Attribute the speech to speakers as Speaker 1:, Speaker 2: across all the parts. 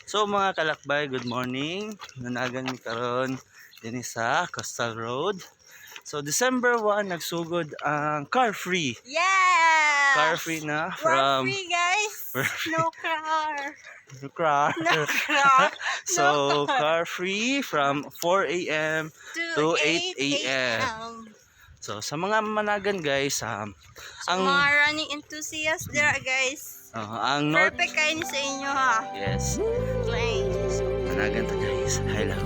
Speaker 1: So mga kalakbay, good morning. Nanagan mi karon dinhi sa Coastal Road. So December 1 nagsugod ang car free.
Speaker 2: Yeah!
Speaker 1: Car free na
Speaker 2: We're
Speaker 1: from
Speaker 2: free, guys! No car!
Speaker 1: car.
Speaker 2: No car!
Speaker 1: So car free from 4 a.m. to 8 a.m. So sa mga managan guys, ang
Speaker 2: Mga running enthusiasts there, guys.
Speaker 1: ang north,
Speaker 2: Perfect kayo ni sa inyo, ha?
Speaker 1: yes.
Speaker 2: Plain.
Speaker 1: So managan ta guys. Hi lang.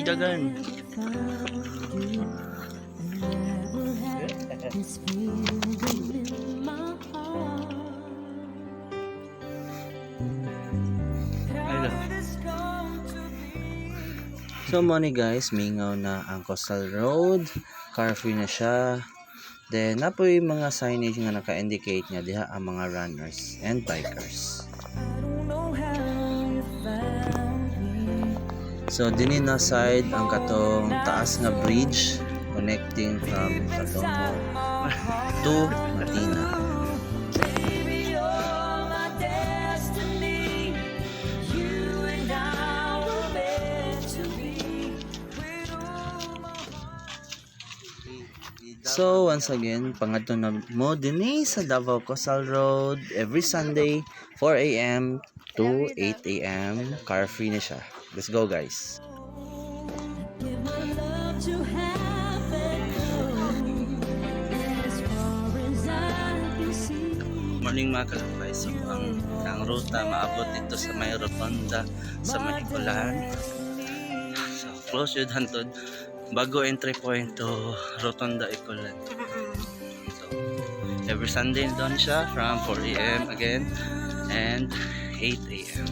Speaker 1: Dagan. So money guys, mingaw na ang Coastal Road, car free na siya. Then napoy mga signage nga naka-indicate nga diha ang mga runners and bikers. So dinhi na side ang katong taas nga bridge connecting from Katongo to Matina. So once again, pangadto na mo dinhi sa Davao Coastal Road every Sunday 4 a.m. to 8 a.m. car free na siya. Let's go guys. Morning mga kalakbay. So ang ruta maabot dito sa may rotonda sa Mahikulan. So close yun hantod bago entry point to Rotonda Ikulan. So every Sunday doon siya from 4 a.m. again and 8 a.m.